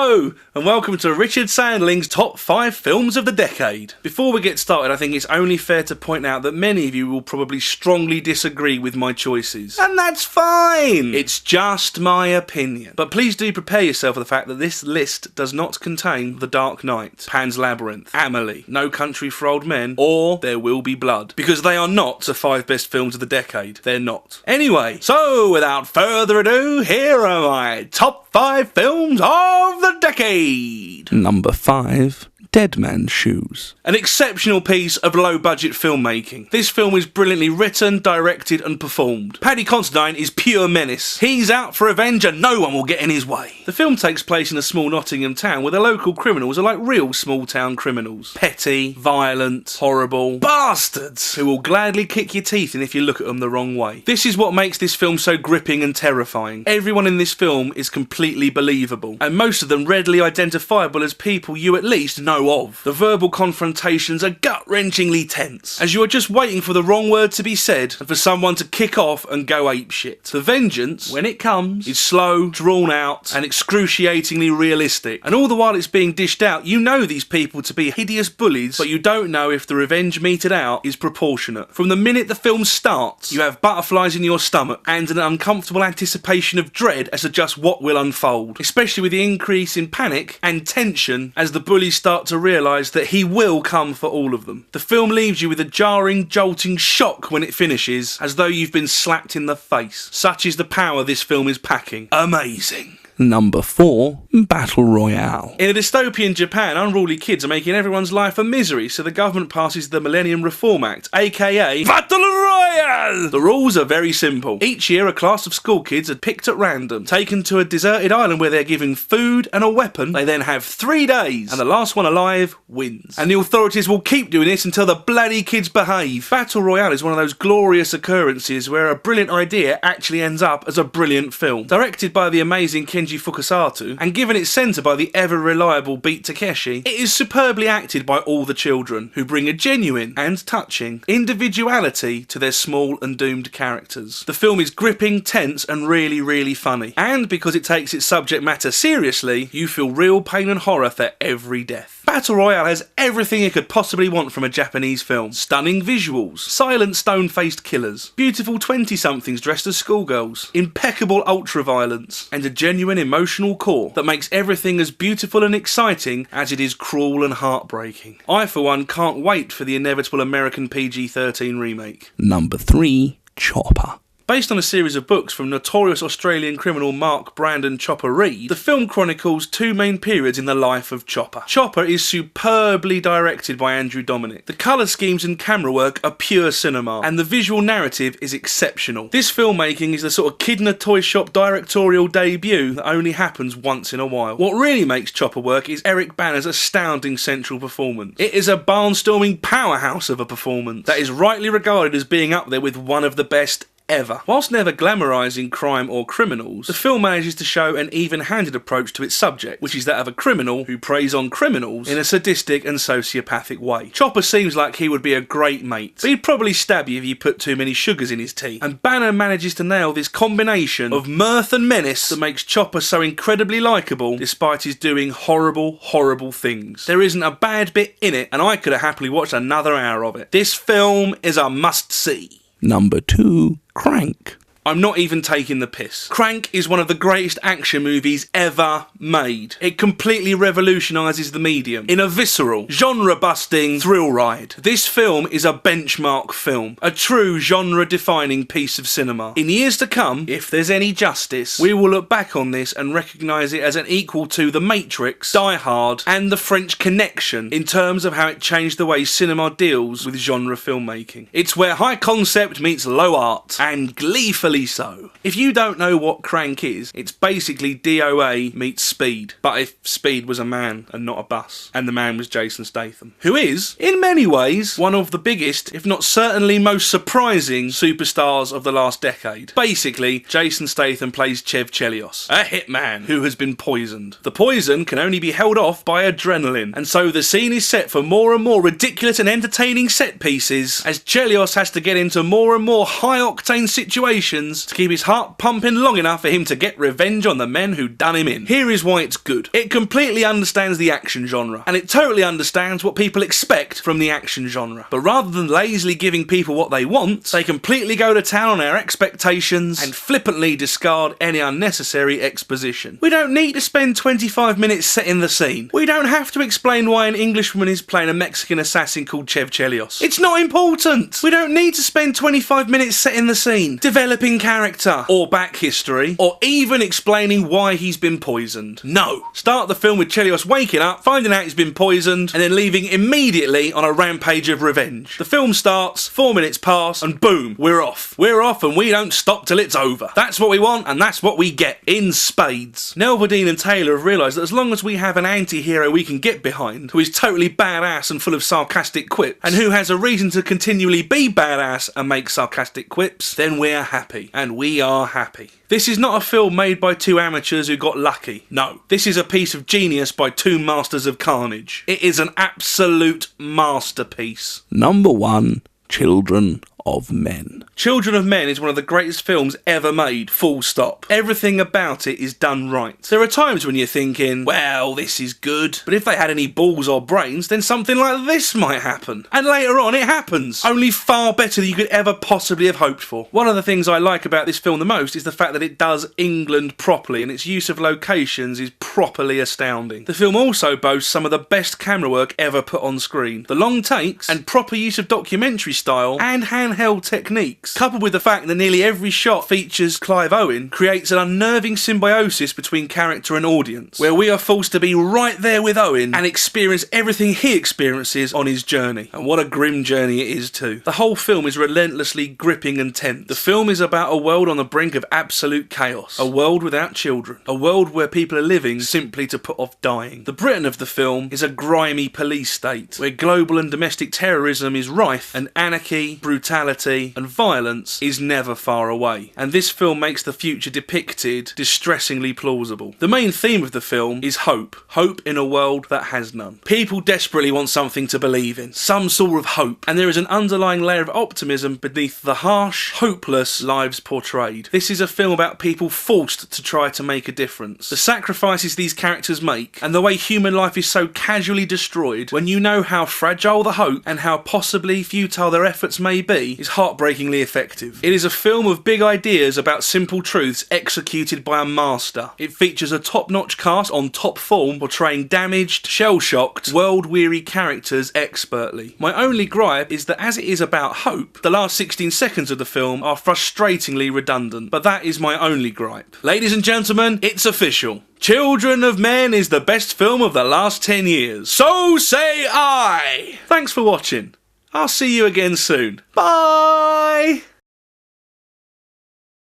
Hello, and welcome to Richard Sandling's Top 5 Films of the Decade. Before we get started, I think it's only fair to point out that many of you will probably strongly disagree with my choices. And that's fine! It's just my opinion. But please do prepare yourself for the fact that this list does not contain The Dark Knight, Pan's Labyrinth, Amelie, No Country for Old Men, or There Will Be Blood. Because they are not the 5 best films of the decade. They're not. Anyway, so without further ado, here are my top 5 films of the decade. Number 5. Dead Man's Shoes. An exceptional piece of low-budget filmmaking. This film is brilliantly written, directed and performed. Paddy Considine is pure menace. He's out for revenge and no one will get in his way. The film takes place in a small Nottingham town where the local criminals are like real small-town criminals. Petty, violent, horrible bastards who will gladly kick your teeth in if you look at them the wrong way. This is what makes this film so gripping and terrifying. Everyone in this film is completely believable, and most of them readily identifiable as people you at least know of. The verbal confrontations are gut-wrenchingly tense, as you are just waiting for the wrong word to be said and for someone to kick off and go apeshit. The vengeance, when it comes, is slow, drawn out, and excruciatingly realistic. And all the while it's being dished out, you know these people to be hideous bullies, but you don't know if the revenge meted out is proportionate. From the minute the film starts, you have butterflies in your stomach and an uncomfortable anticipation of dread as to just what will unfold, especially with the increase in panic and tension as the bullies start to realise that he will come for all of them. The film leaves you with a jarring, jolting shock when it finishes, as though you've been slapped in the face. Such is the power this film is packing. Amazing. Number 4. Battle Royale. In a dystopian Japan, unruly kids are making everyone's life a misery, so the government passes the Millennium Reform Act, aka Battle Royale! The rules are very simple. Each year, a class of school kids are picked at random, taken to a deserted island where they're given food and a weapon. They then have 3 days, and the last one alive wins. And the authorities will keep doing this until the bloody kids behave. Battle Royale is one of those glorious occurrences where a brilliant idea actually ends up as a brilliant film. Directed by the amazing Kenji Fukasato, and given its centre by the ever-reliable Beat Takeshi, it is superbly acted by all the children, who bring a genuine and touching individuality to their small and doomed characters. The film is gripping, tense, and really, really funny. And because it takes its subject matter seriously, you feel real pain and horror for every death. Battle Royale has everything you could possibly want from a Japanese film. Stunning visuals, silent stone-faced killers, beautiful 20-somethings dressed as schoolgirls, impeccable ultra-violence, and a genuine emotional core that makes everything as beautiful and exciting as it is cruel and heartbreaking. I, for one, can't wait for the inevitable American PG-13 remake. Number 3. Chopper. Based on a series of books from notorious Australian criminal Mark Brandon Chopper Reed, the film chronicles 2 main periods in the life of Chopper. Chopper is superbly directed by Andrew Dominic. The colour schemes and camera work are pure cinema, and the visual narrative is exceptional. This filmmaking is the sort of kid in a toy shop directorial debut that only happens once in a while. What really makes Chopper work is Eric Bana's astounding central performance. It is a barnstorming powerhouse of a performance that is rightly regarded as being up there with one of the best ever. Whilst never glamorising crime or criminals, the film manages to show an even-handed approach to its subject, which is that of a criminal who preys on criminals in a sadistic and sociopathic way. Chopper seems like he would be a great mate, but he'd probably stab you if you put too many sugars in his tea. And Banner manages to nail this combination of mirth and menace that makes Chopper so incredibly likeable despite his doing horrible, horrible things. There isn't a bad bit in it, and I could have happily watched another hour of it. This film is a must-see. Number 2. Crank. I'm not even taking the piss. Crank is one of the greatest action movies ever made. It completely revolutionises the medium in a visceral, genre-busting thrill ride. This film is a benchmark film, a true genre-defining piece of cinema. In years to come, if there's any justice, we will look back on this and recognise it as an equal to The Matrix, Die Hard, and The French Connection in terms of how it changed the way cinema deals with genre filmmaking. It's where high concept meets low art, and gleefully so. If you don't know what Crank is, it's basically DOA meets Speed, but if Speed was a man and not a bus, and the man was Jason Statham, who is, in many ways, one of the biggest, if not certainly most surprising, superstars of the last decade. Basically, Jason Statham plays Chev Chelios, a hitman who has been poisoned. The poison can only be held off by adrenaline, and so the scene is set for more and more ridiculous and entertaining set pieces as Chelios has to get into more and more high-octane situations actions to keep his heart pumping long enough for him to get revenge on the men who done him in. Here is why it's good. It completely understands the action genre, and it totally understands what people expect from the action genre. But rather than lazily giving people what they want, they completely go to town on our expectations and flippantly discard any unnecessary exposition. We don't need to spend 25 minutes setting the scene. We don't have to explain why an Englishwoman is playing a Mexican assassin called Chev Chelios. It's not important. We don't need to spend 25 minutes setting the scene, developing character, or back history, or even explaining why he's been poisoned. No. Start the film with Chelios waking up, finding out he's been poisoned, and then leaving immediately on a rampage of revenge. The film starts, 4 minutes pass, and boom, we're off. We're off and we don't stop till it's over. That's what we want, and that's what we get, in spades. Nelverdeen and Taylor have realised that as long as we have an anti-hero we can get behind, who is totally badass and full of sarcastic quips, and who has a reason to continually be badass and make sarcastic quips, then we're happy. And we are happy. This is not a film made by two amateurs who got lucky. No. This is a piece of genius by two masters of carnage. It is an absolute masterpiece. Number 1, Children of Men. Children of Men is one of the greatest films ever made, full stop. Everything about it is done right. There are times when you're thinking, well, this is good, but if they had any balls or brains, then something like this might happen. And later on, it happens. Only far better than you could ever possibly have hoped for. One of the things I like about this film the most is the fact that it does England properly, and its use of locations is properly astounding. The film also boasts some of the best camera work ever put on screen. The long takes, and proper use of documentary style, and handheld techniques, coupled with the fact that nearly every shot features Clive Owen, creates an unnerving symbiosis between character and audience, where we are forced to be right there with Owen and experience everything he experiences on his journey. And what a grim journey it is too. The whole film is relentlessly gripping and tense. The film is about a world on the brink of absolute chaos, a world without children, a world where people are living simply to put off dying. The Britain of the film is a grimy police state, where global and domestic terrorism is rife, and anarchy, brutality, and violence is never far away. And this film makes the future depicted distressingly plausible. The main theme of the film is hope. Hope in a world that has none. People desperately want something to believe in, some sort of hope, and there is an underlying layer of optimism beneath the harsh, hopeless lives portrayed. This is a film about people forced to try to make a difference. The sacrifices these characters make, and the way human life is so casually destroyed when you know how fragile the hope and how possibly futile their efforts may be, is heartbreakingly effective. It is a film of big ideas about simple truths executed by a master. It features a top-notch cast on top form, portraying damaged, shell-shocked, world-weary characters expertly. My only gripe is that as it is about hope, the last 16 seconds of the film are frustratingly redundant, but that is my only gripe. Ladies and gentlemen, it's official. Children of Men is the best film of the last 10 years. So say I! Thanks for watching. I'll see you again soon. Bye!